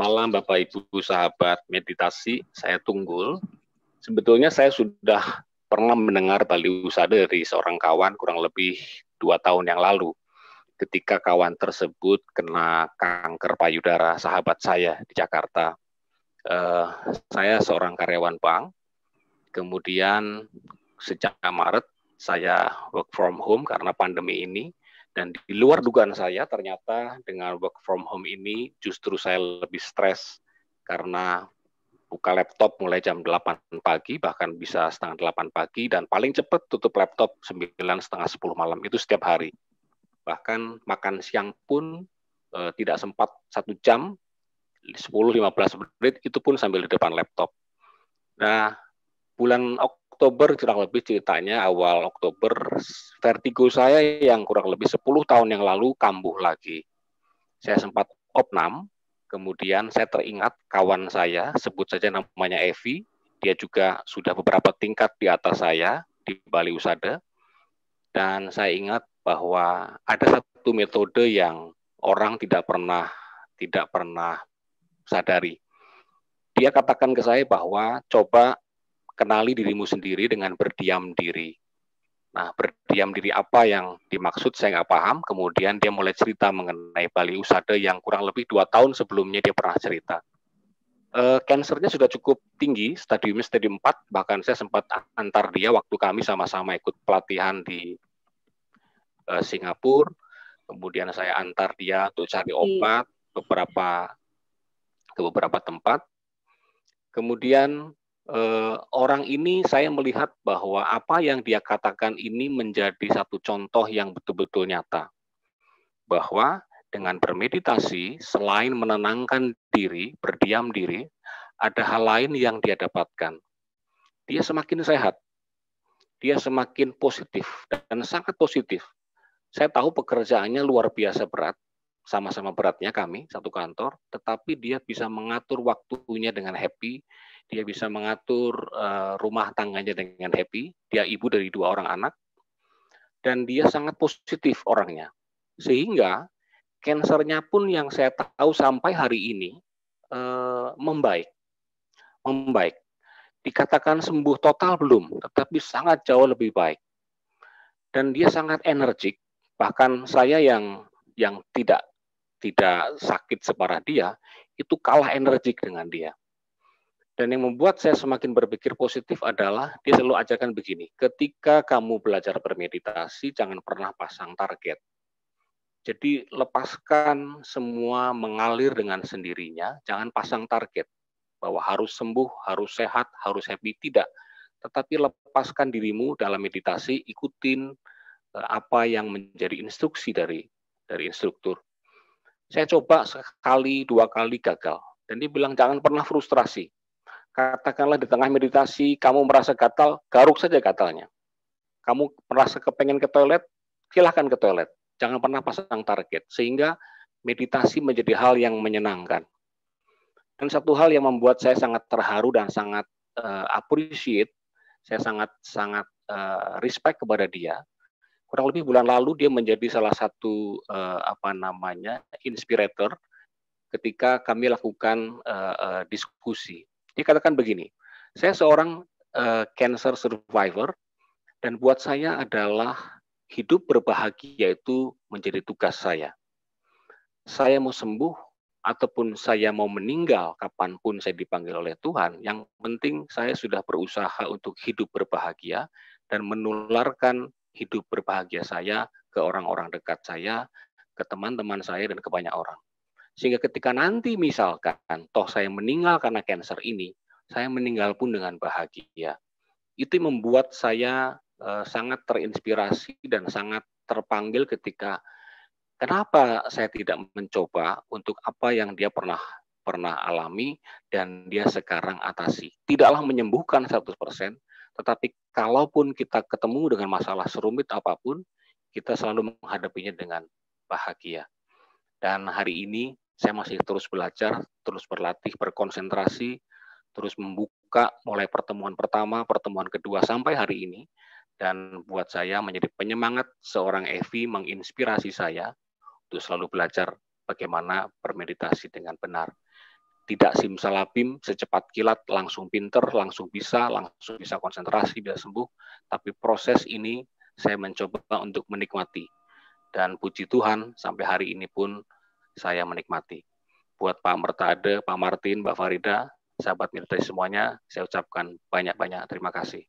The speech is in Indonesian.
malam Bapak Ibu sahabat meditasi, saya Tunggul. Sebetulnya saya sudah pernah mendengar baliho usada dari seorang kawan kurang lebih 2 tahun yang lalu. Ketika kawan tersebut kena kanker payudara, sahabat saya di Jakarta. Saya seorang karyawan bank, kemudian sejak Maret saya work from home karena pandemi ini. Dan di luar dugaan saya, ternyata dengan work from home ini justru saya lebih stres karena buka laptop mulai jam 8 pagi, bahkan bisa setengah 8 pagi, dan paling cepat tutup laptop 9, setengah 10 malam, itu setiap hari. Bahkan makan siang pun tidak sempat 1 jam, 10-15 menit, itu pun sambil di depan laptop. Nah, bulan Oktober kurang lebih ceritanya, awal Oktober, vertigo saya yang kurang lebih 10 tahun yang lalu kambuh lagi. Saya sempat opnam, kemudian saya teringat kawan saya, sebut saja namanya Evi, dia juga sudah beberapa tingkat di atas saya di baliho usada, dan saya ingat bahwa ada satu metode yang orang tidak pernah sadari. Dia katakan ke saya bahwa coba kenali dirimu sendiri dengan berdiam diri. Nah, berdiam diri apa yang dimaksud saya nggak paham. Kemudian dia mulai cerita mengenai baliho usada yang kurang lebih 2 tahun sebelumnya dia pernah cerita. Kansernya sudah cukup tinggi, stadiumnya stadium 4, bahkan saya sempat antar dia waktu kami sama-sama ikut pelatihan di Singapura. Kemudian saya antar dia untuk cari obat ke beberapa tempat. Kemudian orang ini saya melihat bahwa apa yang dia katakan ini menjadi satu contoh yang betul-betul nyata. Bahwa dengan bermeditasi, selain menenangkan diri, berdiam diri, ada hal lain yang dia dapatkan. Dia semakin sehat, dia semakin positif, dan sangat positif. Saya tahu pekerjaannya luar biasa berat, sama-sama beratnya kami, satu kantor, tetapi dia bisa mengatur waktunya dengan happy, dia bisa mengatur rumah tangganya dengan happy, dia ibu dari 2 orang anak, dan dia sangat positif orangnya. Sehingga kansernya pun yang saya tahu sampai hari ini membaik. Dikatakan sembuh total belum, tetapi sangat jauh lebih baik. Dan dia sangat energik, bahkan saya yang tidak sakit separah dia, itu kalah energik dengan dia. Dan yang membuat saya semakin berpikir positif adalah dia selalu ajarkan begini, ketika kamu belajar bermeditasi, jangan pernah pasang target. Jadi lepaskan semua mengalir dengan sendirinya, jangan pasang target bahwa harus sembuh, harus sehat, harus happy, tidak. Tetapi lepaskan dirimu dalam meditasi, ikutin apa yang menjadi instruksi dari instruktur. Saya coba sekali, 2 kali gagal. Dan dia bilang jangan pernah frustrasi. Katakanlah di tengah meditasi, kamu merasa gatal, garuk saja gatalnya. Kamu merasa kepengen ke toilet, silahkan ke toilet. Jangan pernah pasang target. Sehingga meditasi menjadi hal yang menyenangkan. Dan satu hal yang membuat saya sangat terharu dan sangat appreciate, saya sangat respect kepada dia. Kurang lebih bulan lalu dia menjadi salah satu inspirator ketika kami lakukan diskusi. Dia katakan begini, saya seorang cancer survivor, dan buat saya adalah hidup berbahagia itu menjadi tugas saya. Saya mau sembuh ataupun saya mau meninggal kapanpun saya dipanggil oleh Tuhan, yang penting saya sudah berusaha untuk hidup berbahagia dan menularkan hidup berbahagia saya ke orang-orang dekat saya, ke teman-teman saya, dan ke banyak orang. Sehingga ketika nanti misalkan toh saya meninggal karena kanker ini, saya meninggal pun dengan bahagia. Itu membuat saya sangat terinspirasi dan sangat terpanggil ketika kenapa saya tidak mencoba untuk apa yang dia pernah alami dan dia sekarang atasi. Tidaklah menyembuhkan 100%, tetapi kalaupun kita ketemu dengan masalah serumit apapun, kita selalu menghadapinya dengan bahagia. Dan hari ini saya masih terus belajar, terus berlatih, berkonsentrasi, terus membuka mulai pertemuan pertama, pertemuan kedua sampai hari ini. Dan buat saya menjadi penyemangat seorang Evi, menginspirasi saya untuk selalu belajar bagaimana bermeditasi dengan benar. tidak simsalabim, secepat kilat, langsung pinter, langsung bisa konsentrasi, bisa sembuh. Tapi proses ini saya mencoba untuk menikmati. Dan puji Tuhan, sampai hari ini pun saya menikmati. Buat Pak Mertade, Pak Martin, Mbak Farida, sahabat militer semuanya, saya ucapkan banyak-banyak terima kasih.